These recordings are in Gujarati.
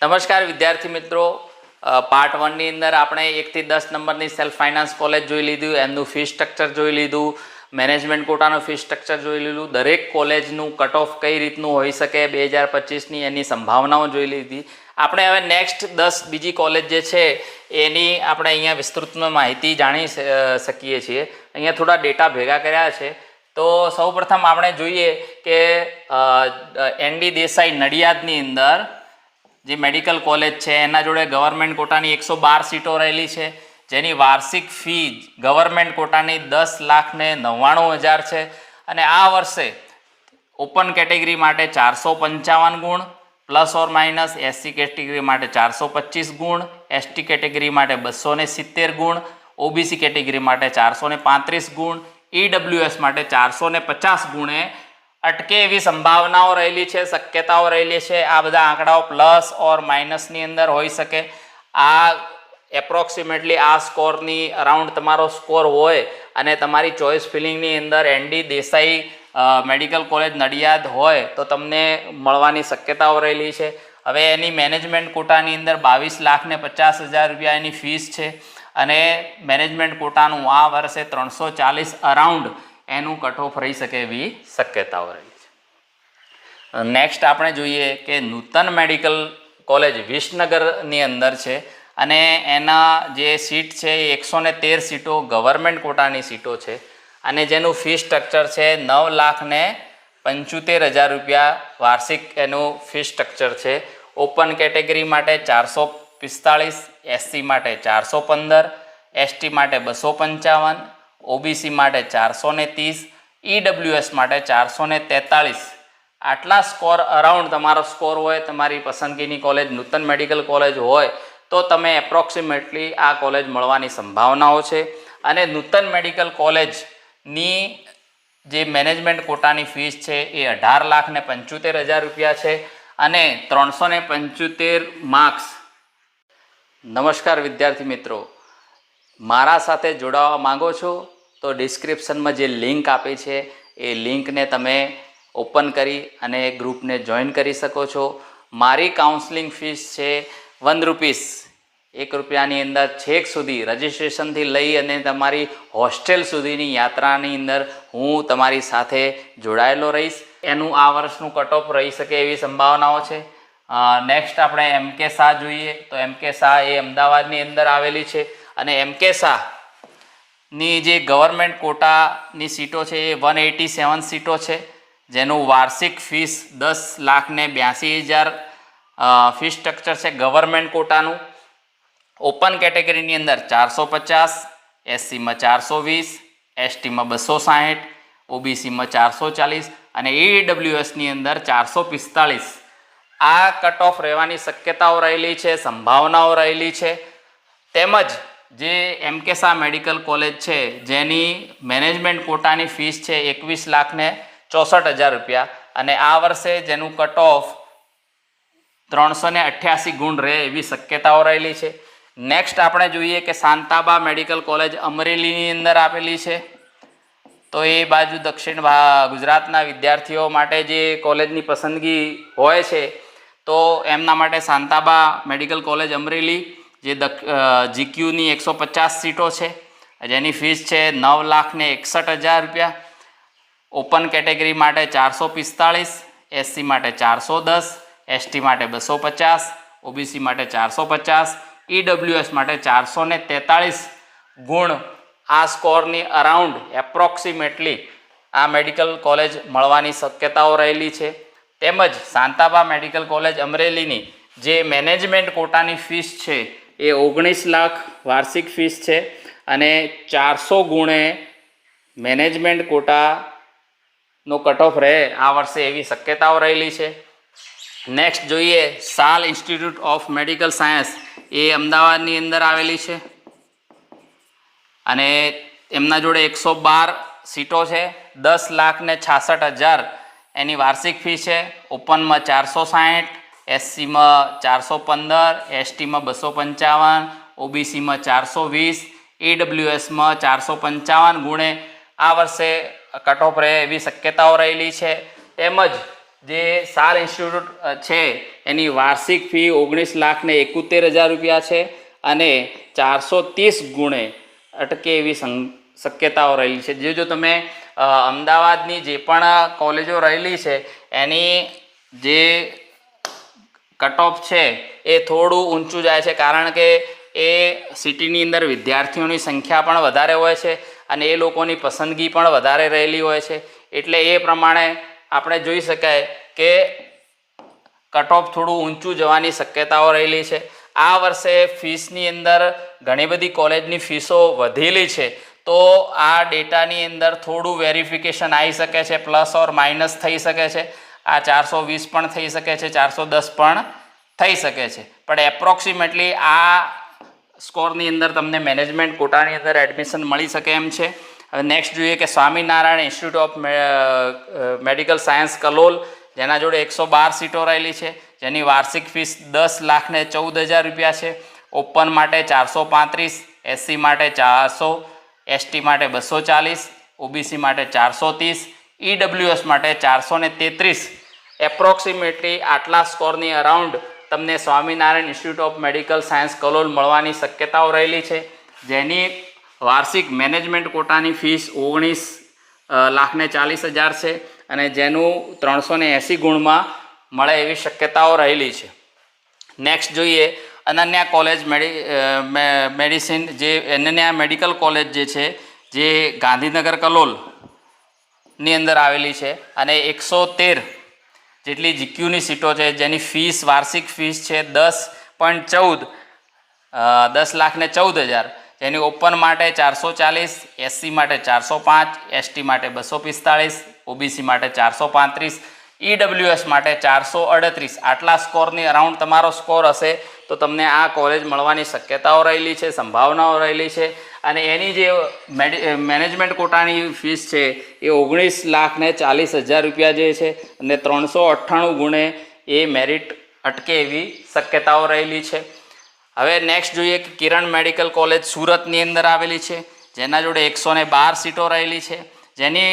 નમસ્કાર વિદ્યાર્થી મિત્રો, પાર્ટ 1 ની અંદર આપણે 1 થી 10 નંબરની સેલ્ફ ફાઇનાન્સ કોલેજ જોઈ લીધું, એમનું ફી સ્ટ્રક્ચર જોઈ લીધું, મેનેજમેન્ટ કોટાનું ફી સ્ટ્રક્ચર જોઈ લીધું, દરેક કોલેજનું કટ ઓફ કઈ રીતનું હોઈ શકે 2025ની એની સંભાવનાઓ જોઈ લીધી. આપણે હવે નેક્સ્ટ 10 બીજી કોલેજ જે છે એની આપણે અહીંયા વિસ્તૃતમાં માહિતી જાણી શકીએ છીએ. અહીંયા થોડા ડેટા ભેગા કર્યા છે. તો સૌપ્રથમ આપણે જોઈએ કે એનડી દેસાઈ નડિયાદની અંદર જે મેડિકલ કોલેજ છે એના જોડે ગવર્મેન્ટ કોટાની 112 સીટો રહેલી છે, જેની વાર્ષિક ફી ગવર્મેન્ટ કોટાની 10,99,000 છે. અને આ વર્ષે ઓપન કેટેગરી માટે 455 ગુણ plus or minus, SC category માટે 425 ગુણ, એસટી કેટેગરી માટે 270 ગુણ, ઓબીસી કેટેગરી માટે 435 ગુણ, ઈડબ્લ્યુએસ માટે 450 ગુણે અટકે એવી સંભાવનાઓ રહેલી છે, શક્યતાઓ રહેલી છે. આ બધા આંકડાઓ પ્લસ ઓર માઇનસની અંદર હોઈ શકે. આ એપ્રોક્સિમેટલી આ સ્કોરની અરાઉન્ડ તમારો સ્કોર હોય અને તમારી ચોઇસ ફિલિંગની અંદર ND Desai medical college Nadiad હોય તો તમને મળવાની શક્યતાઓ રહેલી છે. હવે એની મેનેજમેન્ટ કોટાની અંદર 22,50,000 રૂપિયા એની ફીસ છે અને મેનેજમેન્ટ કોટાનું આ વર્ષે 340 અરાઉન્ડ એનું કટ ઓફ રહી શકે એવી શક્યતાઓ રહી છે. નેક્સ્ટ આપણે જોઈએ કે નૂતન મેડિકલ કોલેજ વિસનગરની અંદર છે અને એના જે સીટ છે એ 113 સીટો ગવર્મેન્ટ કોટાની સીટો છે અને જેનું ફી સ્ટ્રક્ચર છે 9,75,000 રૂપિયા વાર્ષિક એનું ફી સ્ટ્રક્ચર છે. ઓપન કેટેગરી માટે 445, એસસી માટે 415, એસટી માટે 255, ઓબીસી માટે 430, ઈડબ્લ્યુએસ માટે 443. આટલા સ્કોર અરાઉન્ડ તમારો સ્કોર હોય, તમારી પસંદગીની કોલેજ નૂતન મેડિકલ કોલેજ હોય તો તમે એપ્રોક્સિમેટલી આ કોલેજ મળવાની સંભાવનાઓ છે. અને નૂતન મેડિકલ કોલેજની જે મેનેજમેન્ટ કોટાની ફીસ છે એ 18,75,000 રૂપિયા છે અને 375 માર્ક્સ. નમસ્કાર વિદ્યાર્થી મિત્રો, મારા સાથે જોડાવા માંગો છો તો ડિસ્ક્રિપ્શનમાં જે લિંક આપી છે એ લિંકને તમે ઓપન કરી અને ગ્રુપને જોઈન કરી શકો છો. મારી કાઉન્સલિંગ ફીસ છે ₹1, ₹1ની અંદર છેક સુધી રજિસ્ટ્રેશનથી લઈ અને તમારી હોસ્ટેલ સુધીની યાત્રાની અંદર હું તમારી સાથે જોડાયેલો રહીશ. એનું આ વર્ષનું કટ ઓફ રહી શકે એવી સંભાવનાઓ છે. નેક્સ્ટ આપણે એમકે શાહ જોઈએ તો એમકે શાહ એ અમદાવાદની અંદર આવેલી છે અને એમકે શાહની જે ગવર્મેન્ટ કોટાની સીટો છે એ 187 સીટો છે, જેનું વાર્ષિક ફીસ 10,82,000 ફી સ્ટ્રક્ચર છે ગવર્મેન્ટ કોટાનું. ઓપન કેટેગરીની અંદર 450, એસસીમાં 420, એસટીમાં 260, ઓબીસીમાં 440 અને ઈડબ્લ્યુએસની અંદર 445. આ કટ ઓફ રહેવાની શક્યતાઓ રહેલી છે, સંભાવનાઓ રહેલી છે. તેમજ જે એમકે શાહ મેડિકલ કોલેજ છે જેની મેનેજમેન્ટ કોટાની ફીસ છે 21,64,000 રૂપિયા અને આ વર્ષે જેનું કટ ઓફ 388 ગુણ રહે એવી શક્યતાઓ રહેલી છે. નેક્સ્ટ આપણે જોઈએ કે શાંતાબા મેડિકલ કોલેજ અમરેલીની અંદર આપેલી છે. તો એ બાજુ દક્ષિણ ગુજરાતના વિદ્યાર્થીઓ માટે જે કોલેજની પસંદગી હોય છે તો એમના માટે શાંતાબા મેડિકલ કોલેજ અમરેલી જે જીક્યુની 150 સીટો છે, જેની ફીસ છે 9,61,000 રૂપિયા. ઓપન કેટેગરી માટે 445, એસસી માટે 410, એસટી માટે 250, ઓબીસી માટે 450, ઈડબ્લ્યુએસ માટે 443 ગુણ. આ સ્કોરની અરાઉન્ડ એપ્રોક્સિમેટલી આ મેડિકલ કોલેજ મળવાની શક્યતાઓ રહેલી છે. તેમજ શાંતાબા મેડિકલ કોલેજ અમરેલીની જે મેનેજમેન્ટ કોટાની ફીસ છે એ 19 લાખ વાર્ષિક ફીસ છે અને 400 ગુણે મેનેજમેન્ટ કોટાનો કટ ઓફ રહે આ વર્ષે એવી શક્યતાઓ રહેલી છે. નેક્સ્ટ જોઈએ શાલ ઇન્સ્ટિટ્યૂટ ઓફ મેડિકલ સાયન્સ, એ અમદાવાદની અંદર આવેલી છે અને એમના જોડે 112 સીટો છે, 10,66,000 એની વાર્ષિક ફી છે. ઓપનમાં 460, એસસીમાં 415, એસટીમાં 255, ઓબીસીમાં 420, ઈડબ્લ્યુએસમાં 455 ગુણે આ વર્ષે કટ ઓફ રહે એવી શક્યતાઓ રહેલી છે. તેમજ જે સાર ઇન્સ્ટિટ્યૂટ છે એની વાર્ષિક ફી 19,71,000 રૂપિયા છે અને 430 ગુણે અટકે એવી શક્યતાઓ રહેલી છે. જો તમે અમદાવાદની જે પણ કોલેજો રહેલી છે એની જે કટ ઓફ છે એ થોડું ઊંચું જાય છે, કારણ કે એ સિટીની અંદર વિદ્યાર્થીઓની સંખ્યા પણ વધારે હોય છે અને એ લોકોની પસંદગી પણ વધારે રહેલી હોય છે. એટલે એ પ્રમાણે આપણે જોઈ શકાય કે કટ ઓફ થોડું ઊંચું જવાની શક્યતાઓ રહેલી છે. આ વર્ષે ફીસની અંદર ઘણી બધી કોલેજની ફીસો વધેલી છે, તો આ ડેટાની અંદર થોડું વેરિફિકેશન આવી શકે છે, પ્લસ ઓર માઇનસ થઈ શકે છે. આ 420 પણ થઈ શકે છે, 410 પણ થઈ શકે છે, પણ એપ્રોક્સિમેટલી આ સ્કોરની અંદર તમને મેનેજમેન્ટ કોટાની અંદર એડમિશન મળી શકે એમ છે. હવે નેક્સ્ટ જોઈએ કે Swaminarayan institute of medical science Kalol, જેના જોડે 112 સીટો રહેલી છે, જેની વાર્ષિક ફીસ 10,14,000 રૂપિયા છે. ઓપન માટે 435, એસસી માટે 400, એસટી માટે 240, ઓબીસી માટે 430, ઈડબ્લ્યુએસ માટે 433. એપ્રોક્સિમેટલી આટલા સ્કોરની અરાઉન્ડ તમને Swaminarayan institute of medical science Kalol મળવાની શક્યતાઓ રહેલી છે, જેની વાર્ષિક મેનેજમેન્ટ કોટાની ફીસ 19,40,000 છે અને જેનું 380 ગુણમાં મળે એવી શક્યતાઓ રહેલી છે. નેક્સ્ટ જોઈએ અનન્યા કોલેજ મેડિસિન, જે અનન્યા મેડિકલ કોલેજ જે છે જે ગાંધીનગર કલોલની અંદર આવેલી છે અને 113 જેટલી જીક્યુની સીટો છે, જેની ફીસ વાર્ષિક ફીસ છે 10,14,000, જેની ઓપન માટે 440, એસસી માટે 405, એસટી માટે 245, ઓબીસી માટે 435, ઈડબ્લ્યુએસ માટે 438. આટલા સ્કોરની અરાઉન્ડ તમારો સ્કોર હશે તો તમને આ કોલેજ મળવાની શક્યતાઓ રહેલી છે, સંભાવનાઓ રહેલી છે. અને એની જે મેનેજમેન્ટ કોટાની ફીસ છે એ 19,40,000 રૂપિયા જે છે અને 398 ગુણે એ મેરિટ અટકે એવી શક્યતાઓ રહેલી છે. હવે નેક્સ્ટ જોઈએ કે કિરણ મેડિકલ કોલેજ સુરતની અંદર આવેલી છે, જેના જોડે 112 સીટો રહેલી છે, જેની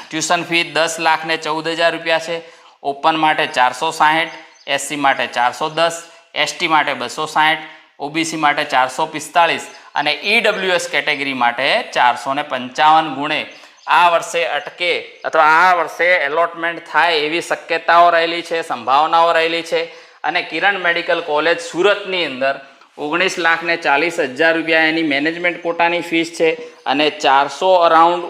ટ્યુશન ફી 10,14,000 રૂપિયા છે. ઓપન માટે 460, એસસી માટે 410, એસટી માટે 260, ઓબીસી માટે 445 અને ઈડબ્લ્યુએસ કેટેગરી માટે 455 ગુણે આ વર્ષે અટકે અથવા આ વર્ષે એલોટમેન્ટ થાય એવી શક્યતાઓ રહેલી છે, સંભાવનાઓ રહેલી છે. અને કિરણ મેડિકલ કોલેજ સુરતની અંદર 19,40,000 રૂપિયા એની મેનેજમેન્ટ કોટાની ફીસ છે અને 400 અરાઉન્ડ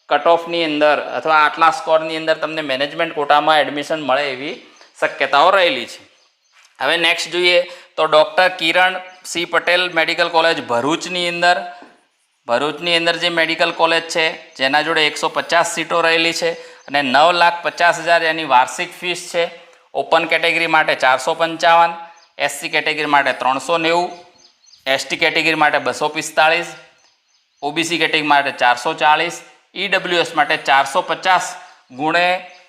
કટ ઓફની અંદર અથવા આટલા સ્કોરની અંદર તમને મેનેજમેન્ટ કોટામાં એડમિશન મળે એવી શક્યતાઓ રહેલી છે. હવે નેક્સ્ટ જોઈએ તો ડૉક્ટર કિરણ સી પટેલ મેડિકલ કોલેજ ભરૂચની અંદર જે મેડિકલ કોલેજ છે જેના જોડે 150 સીટો રહેલી છે અને 9,50,000 એની વાર્ષિક ફીસ છે. ઓપન કેટેગરી માટે 455, એસસી કેટેગરી માટે 390, એસટી કેટેગરી માટે 245, ઓબીસી કેટેગરી માટે 440, ઈડબ્લ્યુએસ માટે 450 ગુણે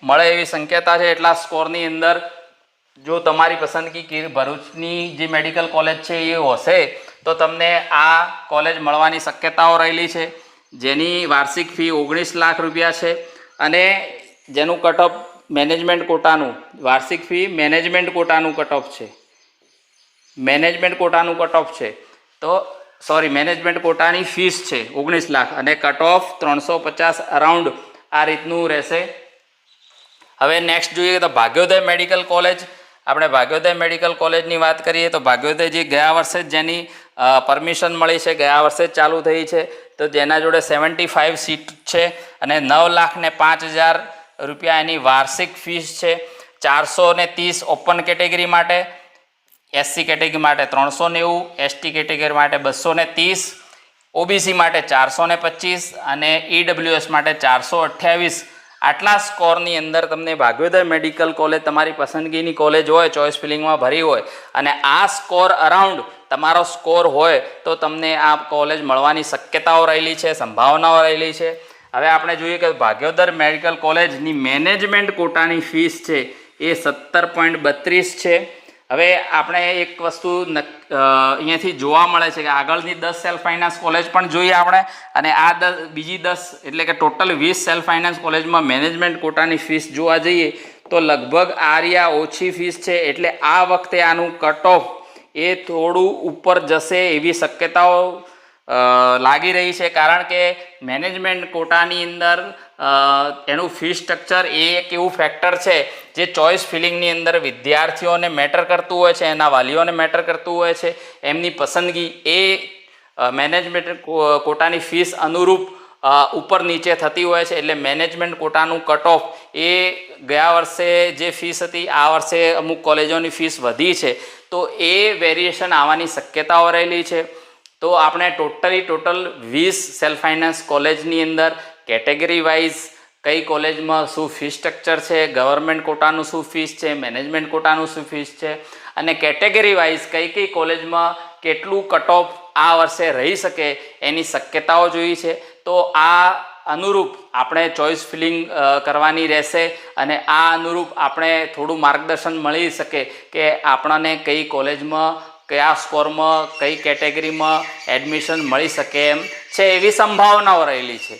મળે એવી શક્યતા છે. એટલા સ્કોરની અંદર જો તમારી પસંદગી ભરૂચની જે મેડિકલ કોલેજ છે એ હશે તો તમને આ કોલેજ મળવાની શક્યતાઓ રહેલી છે, જેની વાર્ષિક ફી 19 લાખ રૂપિયા છે અને જેનું કટ ઓફ મેનેજમેન્ટ કોટાનું વાર્ષિક ફી મેનેજમેન્ટ કોટાનું કટ ઓફ છે, મેનેજમેન્ટ કોટાની ફીસ છે 19 લાખ અને કટ ઓફ 350 અરાઉન્ડ આ રીતનું રહેશે. હવે નેક્સ્ટ જોઈએ તો ભાગ્યોદય મેડિકલ કોલેજ. આપણે ભાગ્યોદય મેડિકલ કોલેજની વાત કરીએ તો ભાગ્યોદય જે ગયા વર્ષે જ જેની પરમિશન મળી છે, ગયા વર્ષે જ ચાલુ થઈ છે, તો જેના જોડે 75 સીટ છે અને 9,05,000 રૂપિયા એની વાર્ષિક ફીસ છે. 430 ઓપન કેટેગરી માટે, એસસી કેટેગરી માટે 390, એસટી કેટેગરી માટે 230, ઓબીસી માટે 425 અને ઈડબ્લ્યુએસ માટે 428. આટલા સ્કોરની અંદર તમને ભાગ્યોદય મેડિકલ કોલેજ તમારી પસંદગીની કોલેજ હોય, ચોઇસ ફિલિંગમાં ભરી હોય અને આ સ્કોર અરાઉન્ડ તમારો સ્કોર હોય તો તમને આ કોલેજ મળવાની શક્યતાઓ રહેલી છે, સંભાવનાઓ રહેલી છે. હવે આપણે જોઈએ કે ભાગ્યોદય મેડિકલ કોલેજની મેનેજમેન્ટ કોટાની ફીસ છે એ 17.32 છે. હવે આપણે એક વસ્તુ અહીંયાથી જોવા મળે છે કે આગળની 10 સેલ્ફ ફાઇનાન્સ કોલેજ પણ જોઈએ આપણે અને આ બીજી 10 એટલે કે ટોટલ 20 સેલ્ફ ફાઇનાન્સ કોલેજમાં મેનેજમેન્ટ કોટાની ફીસ જોવા જઈએ તો લગભગ આ રહ્યા ઓછી ફીસ છે, એટલે આ વખતે આનું કટ ઓફ એ થોડું ઉપર જશે એવી શક્યતાઓ લાગી રહી છે, કારણ કે મેનેજમેન્ટ કોટાની અંદર એનું ફી સ્ટ્રક્ચર એ એક એવું ફેક્ટર છે જે ચોઇસ ફિલિંગની અંદર વિદ્યાર્થીઓને મેટર કરતું હોય છે, એના વાલીઓને મેટર કરતું હોય છે, એમની પસંદગી એ મેનેજમેન્ટ કોટાની ફીસ અનુરૂપ ઉપર નીચે થતી હોય છે. એટલે મેનેજમેન્ટ કોટાનું કટ ઓફ એ ગયા વર્ષે જે ફીસ હતી આ વર્ષે અમુક કોલેજોની ફીસ વધી છે, તો એ વેરિએશન આવવાની શક્યતાઓ રહેલી છે. તો આપણે ટોટલ 20 સેલ્ફ ફાઇનાન્સ કોલેજની અંદર કેટેગરી વાઇઝ કઈ કોલેજમાં શું ફી સ્ટ્રક્ચર છે, ગવર્મેન્ટ કોટાનું શું ફીસ છે, મેનેજમેન્ટ કોટાનું શું ફીસ છે, અને કેટેગરી વાઇઝ કઈ કોલેજમાં કેટલું કટ ઓફ આ વર્ષે રહી શકે એની શક્યતાઓ જોઈ છે. તો આ અનુરૂપ આપણે ચોઇસ ફિલિંગ કરવાની રહેશે, અને આ અનુરૂપ આપણે થોડું માર્ગદર્શન મળી શકે કે આપણને કઈ કોલેજમાં કયા સ્કોરમાં કઈ કેટેગરીમાં એડમિશન મળી શકે એમ છે, એવી સંભાવનાઓ રહેલી છે.